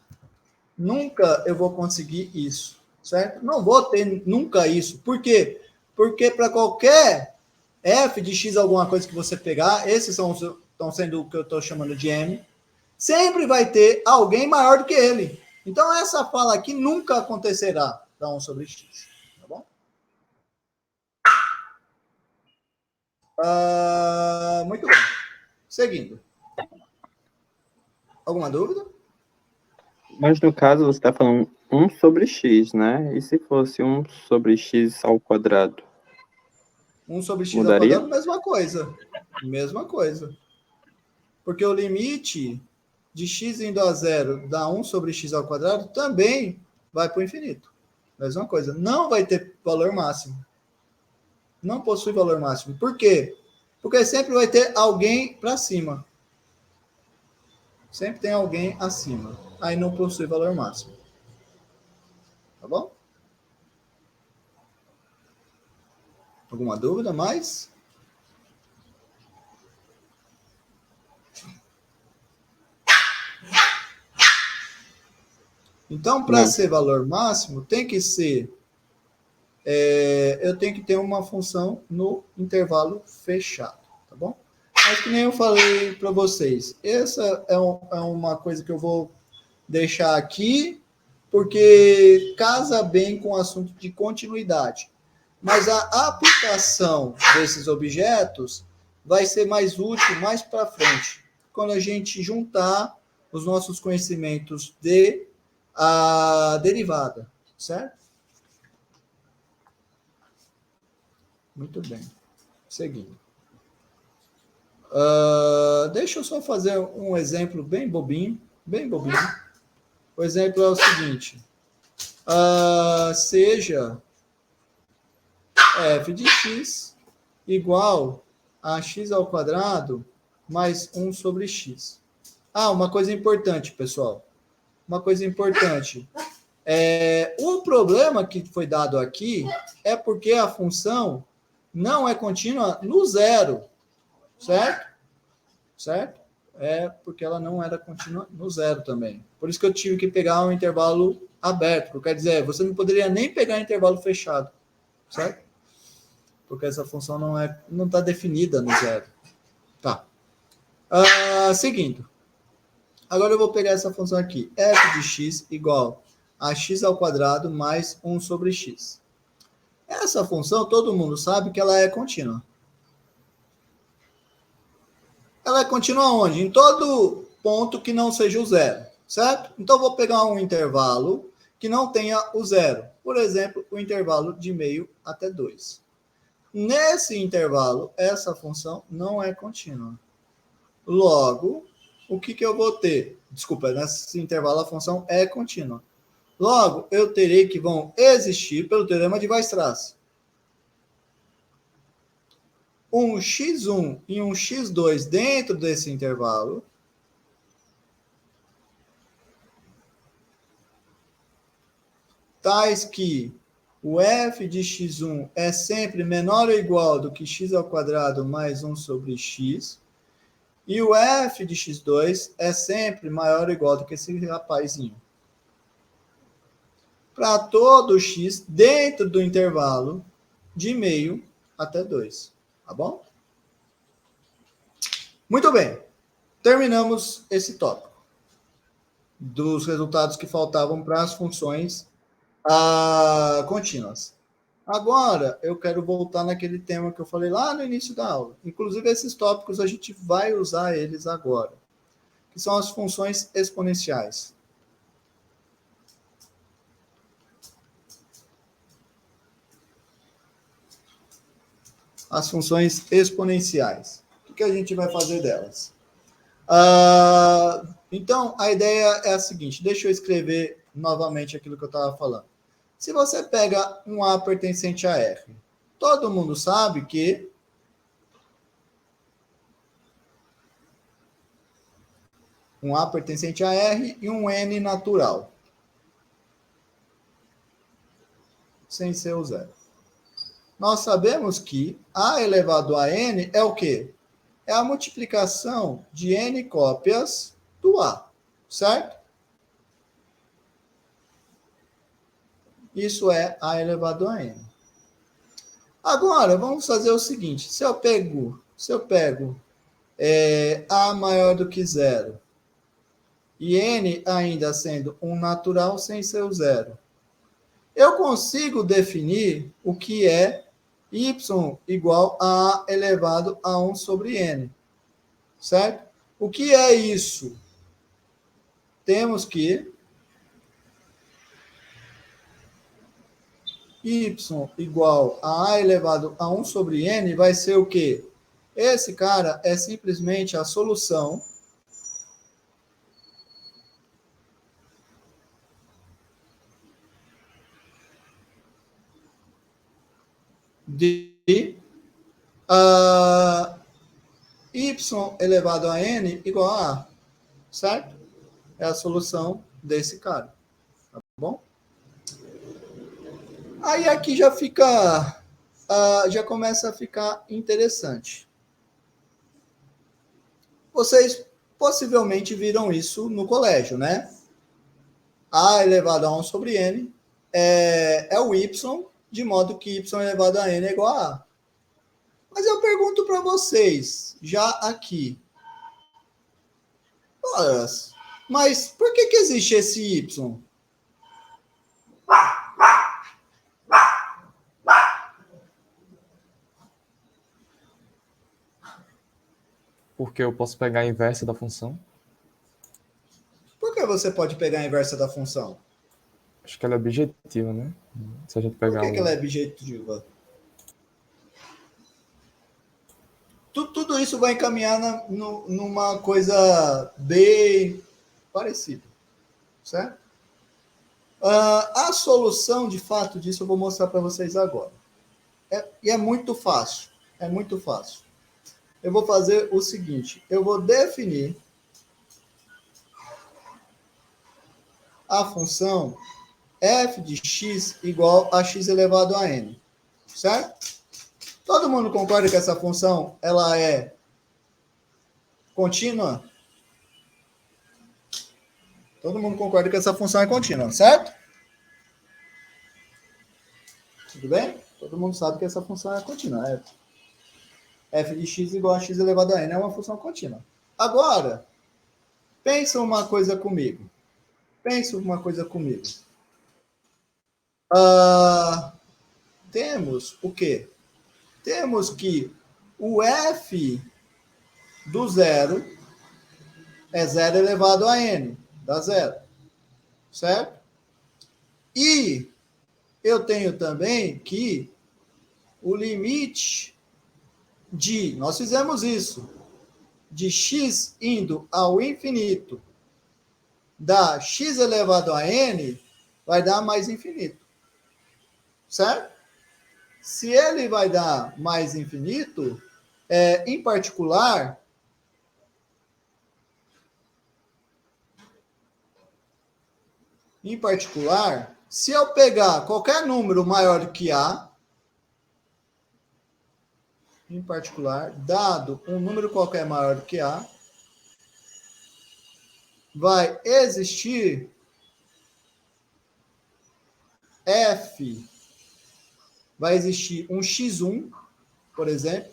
Nunca eu vou conseguir isso, certo? Não vou ter nunca isso. Por quê? Porque para qualquer f de x alguma coisa que você pegar, esses estão sendo o que eu estou chamando de m, sempre vai ter alguém maior do que ele. Então, essa fala aqui nunca acontecerá da 1 sobre x. Tá bom? Muito bem. Seguindo. Alguma dúvida? Mas no caso, você está falando 1 sobre x, né? E se fosse 1 sobre x ao quadrado? 1 sobre x mudaria? ao quadrado, mesma coisa. Mesma coisa. Porque o limite de x indo a zero dá 1 sobre x ao quadrado também vai para o infinito. Mesma coisa. Não vai ter valor máximo. Não possui valor máximo. Por quê? Porque sempre vai ter alguém para cima. Sempre tem alguém acima. Aí não possui valor máximo. Tá bom? Alguma dúvida mais? Então, para ser valor máximo, tem que ser... eu tenho que ter uma função no intervalo fechado, tá bom? Mas que nem eu falei para vocês, essa é uma coisa que eu vou deixar aqui, porque casa bem com o assunto de continuidade. Mas a aplicação desses objetos vai ser mais útil mais para frente, quando a gente juntar os nossos conhecimentos de a derivada, certo? Muito bem. Seguindo. Deixa eu só fazer um exemplo bem bobinho. Bem bobinho. O exemplo é o seguinte. Seja f de x igual a x ao quadrado mais 1 sobre x. Ah, uma coisa importante, pessoal. Uma coisa importante. O problema que foi dado aqui é porque a função não é contínua no zero, certo? Certo? É porque ela não era contínua no zero também. Por isso que eu tive que pegar um intervalo aberto. Quer dizer, você não poderia nem pegar intervalo fechado, certo? Porque essa função não está definida no zero. Tá. Seguindo. Agora eu vou pegar essa função aqui. F de x igual a x ao quadrado mais 1 sobre x. Essa função, todo mundo sabe que ela é contínua. Ela é contínua onde? Em todo ponto que não seja o zero, certo? Então, eu vou pegar um intervalo que não tenha o zero. Por exemplo, o intervalo de meio até 2. Nesse intervalo, essa função não é contínua. Logo, o que eu vou ter? Desculpa, nesse intervalo a função é contínua. Logo, eu terei que vão existir, pelo teorema de Weierstrass, um x1 e um x2 dentro desse intervalo, tais que o f de x1 é sempre menor ou igual do que x ao quadrado mais 1 sobre x, e o f de x2 é sempre maior ou igual do que esse rapazinho. Para todo x dentro do intervalo de meio até 2. Tá bom? Muito bem. Terminamos esse tópico dos resultados que faltavam para as funções contínuas. Agora, eu quero voltar naquele tema que eu falei lá no início da aula. Inclusive, esses tópicos a gente vai usar eles agora, que são as funções exponenciais. As funções exponenciais. O que a gente vai fazer delas? Então, a ideia é a seguinte. Deixa eu escrever novamente aquilo que eu estava falando. Se você pega um A pertencente a R, todo mundo sabe que um A pertencente a R e um N natural, sem ser o zero. Nós sabemos que A elevado a N é o quê? É a multiplicação de N cópias do A, certo? Isso é A elevado a N. Agora, vamos fazer o seguinte. Se eu pego A maior do que zero e N ainda sendo um natural sem ser o zero, eu consigo definir o que é y igual a elevado a 1 sobre n, certo? O que é isso? Temos que y igual a elevado a 1 sobre n vai ser o quê? Esse cara é simplesmente a solução de y elevado a n igual a A, certo? É a solução desse cara, tá bom? Aí aqui já fica, já começa a ficar interessante. Vocês possivelmente viram isso no colégio, né? A elevado a 1 sobre n é o y, de modo que y elevado a n é igual a A. Mas eu pergunto para vocês, já aqui, mas por que existe esse y? Porque eu posso pegar a inversa da função. Por que você pode pegar a inversa da função? Acho que ela é objetiva, né? Se a gente Por pegar que ela é objetiva? Tudo isso vai encaminhar numa coisa bem parecida, certo? A solução, de fato, disso eu vou mostrar para vocês agora. E é muito fácil. É muito fácil. Eu vou fazer o seguinte. Eu vou definir a função f de x igual a x elevado a n. Certo? Todo mundo concorda que essa função ela é contínua? Todo mundo concorda que essa função é contínua, certo? Tudo bem? Todo mundo sabe que essa função é contínua. F de x igual a x elevado a n é uma função contínua. Agora, pensa uma coisa comigo. Temos o quê? Temos que o f do zero é 0 elevado a n, dá zero. Certo? E eu tenho também que o limite de, nós fizemos isso, de x indo ao infinito, da x elevado a n, vai dar mais infinito. Certo? Se ele vai dar mais infinito, em particular, se eu pegar qualquer número maior que a, em particular, dado um número qualquer maior que a, vai existir f, vai existir um x1, por exemplo.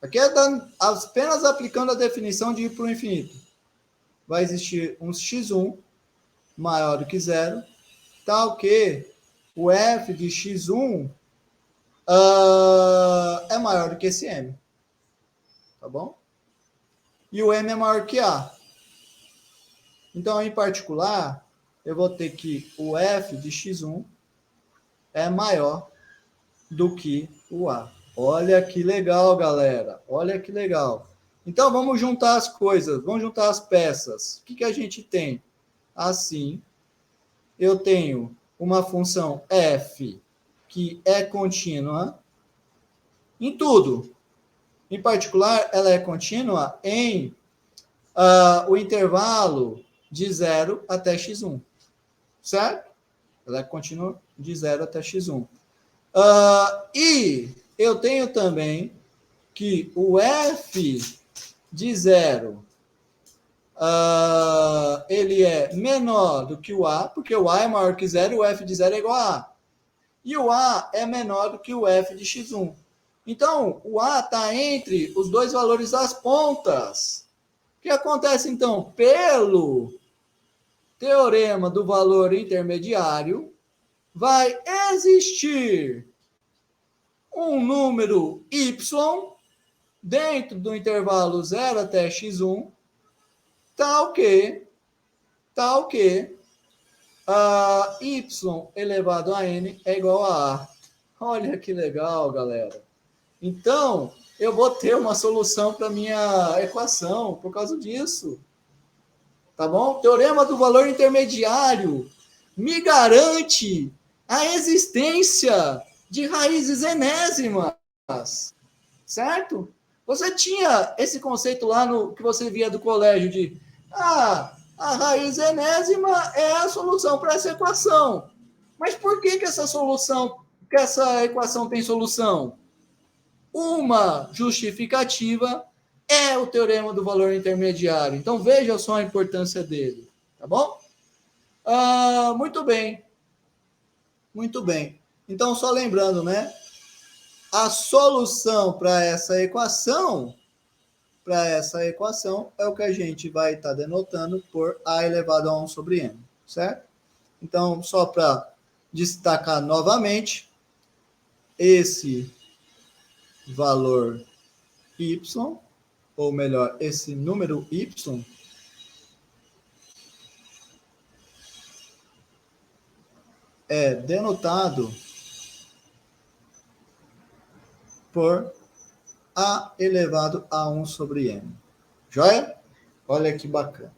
Aqui é apenas aplicando a definição de ir para o infinito. Vai existir um x1 maior do que zero, tal que o f de x1 é maior do que esse m. Tá bom? E o m é maior que a. Então, em particular, eu vou ter que o f de x1 é maior do que o a. Olha que legal, galera. Olha que legal. Então, vamos juntar as coisas. Vamos juntar as peças. O que a gente tem? Assim, eu tenho uma função f que é contínua em tudo. Em particular, ela é contínua em o intervalo de 0 até x1. Certo? Ela é contínua de 0 até x1. E eu tenho também que o f de 0 ele é menor do que o a, porque o a é maior que 0 e o f de 0 é igual a a. E o a é menor do que o f de x1. Então, o a está entre os dois valores das pontas. O que acontece, então? Pelo teorema do valor intermediário, vai existir um número y dentro do intervalo 0 até x1, tal que y elevado a n é igual a a. Olha que legal, galera. Então, eu vou ter uma solução para minha equação por causa disso. Tá bom? Teorema do valor intermediário me garante a existência de raízes enésimas. Certo? Você tinha esse conceito lá no que você via do colégio de a raiz enésima é a solução para essa equação. Mas por que essa equação tem solução? Uma justificativa é o teorema do valor intermediário. Então, veja só a importância dele. Tá bom? Muito bem. Muito bem. Então, só lembrando, né? A solução para essa equação é o que a gente vai estar denotando por a elevado a 1 sobre n. Certo? Então, só para destacar novamente, esse valor y, ou melhor, esse número y, é denotado por a elevado a 1 sobre n. Joia? Olha que bacana.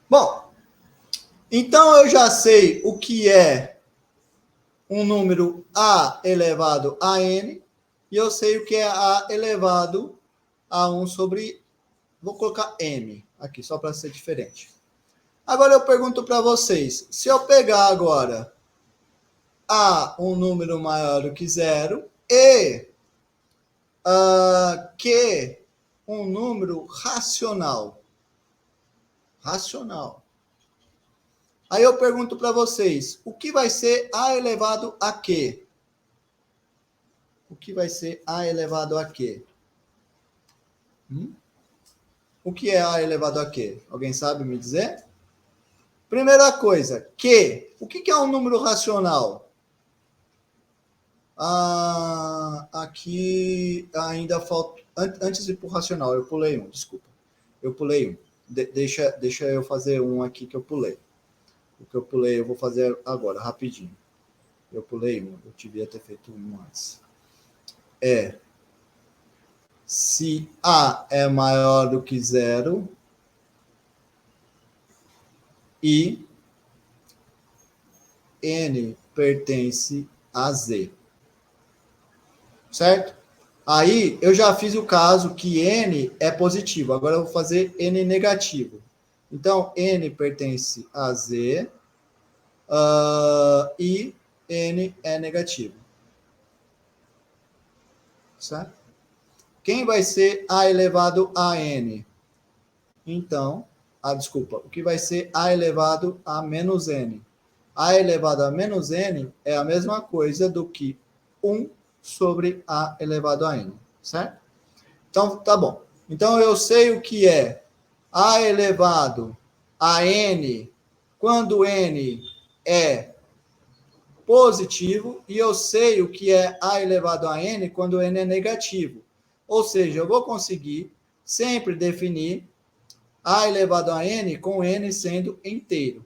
Bom, então eu já sei o que é um número a elevado a n, e eu sei o que é a elevado a 1 sobre... Vou colocar m aqui, só para ser diferente. Agora eu pergunto para vocês, se eu pegar agora a um número maior do que 0 e que um número racional. Aí eu pergunto para vocês, o que vai ser a elevado a quê? O que vai ser a elevado a quê? O que é a elevado a quê? Alguém sabe me dizer? Primeira coisa, que. O que é um número racional? Aqui ainda falta... Antes de ir para o racional, eu pulei um, desculpa. Eu pulei um. Deixa eu fazer um aqui que eu pulei. O que eu pulei eu vou fazer agora, rapidinho. Eu pulei um, eu devia ter feito um antes. Se A é maior do que 0 e N pertence a Z. Certo? Aí eu já fiz o caso que N é positivo. Agora eu vou fazer N negativo. Então, N pertence a Z e N é negativo. Certo? Quem vai ser A elevado a N? Então, desculpa, o que vai ser A elevado a menos N? A elevado a menos N é a mesma coisa do que 1 sobre A elevado a N, certo? Então, tá bom. Então, eu sei o que é A elevado a N quando N é positivo, e eu sei o que é A elevado a N quando N é negativo. Ou seja, eu vou conseguir sempre definir A elevado a N com N sendo inteiro.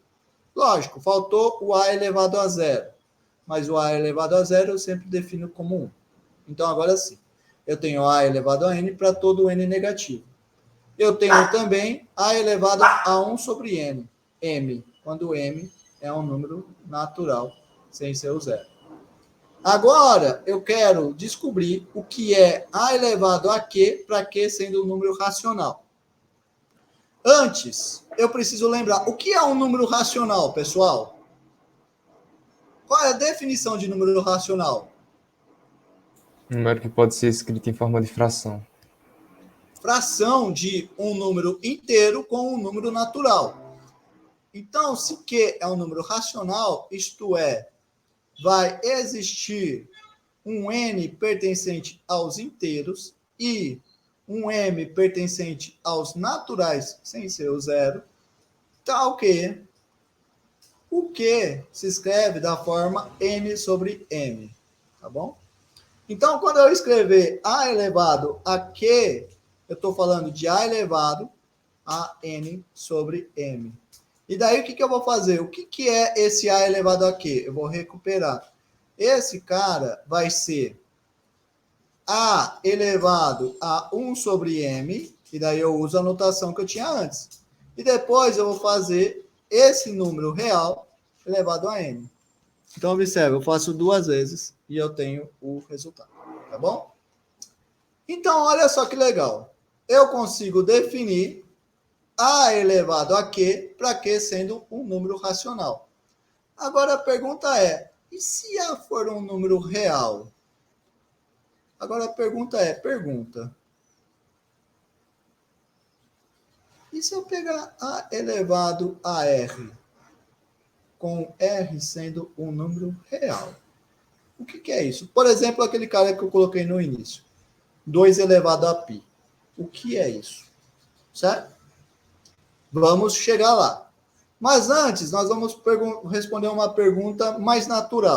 Lógico, faltou o A elevado a 0. Mas o A elevado a 0 eu sempre defino como 1. Então, agora sim. Eu tenho A elevado a N para todo N negativo. Eu tenho também A elevado a 1 sobre N. M, quando M é um número natural, sem ser o 0. Agora, eu quero descobrir o que é A elevado a Q para Q sendo um número racional. Antes, eu preciso lembrar, o que é um número racional, pessoal? Qual é a definição de número racional? Um número que pode ser escrito em forma de fração. Fração de um número inteiro com um número natural. Então, se Q é um número racional, isto é, vai existir um N pertencente aos inteiros e um M pertencente aos naturais, sem ser o 0, tal que o Q se escreve da forma N sobre M, tá bom? Então, quando eu escrever A elevado a Q, eu estou falando de A elevado a N sobre M. E daí, o que eu vou fazer? O que é esse A elevado a Q? Eu vou recuperar. Esse cara vai ser A elevado a 1 sobre M, e daí eu uso a notação que eu tinha antes. E depois eu vou fazer esse número real elevado a N. Então, observe, eu faço 2 vezes e eu tenho o resultado. Tá bom? Então, olha só que legal. Eu consigo definir A elevado a Q para Q sendo um número racional. Agora a pergunta é, e se A for um número real? Agora a pergunta é, e se eu pegar A elevado a R, com R sendo um número real? O que é isso? Por exemplo, aquele cara que eu coloquei no início. 2 elevado a π. O que é isso? Certo? Vamos chegar lá. Mas antes, nós vamos responder uma pergunta mais natural.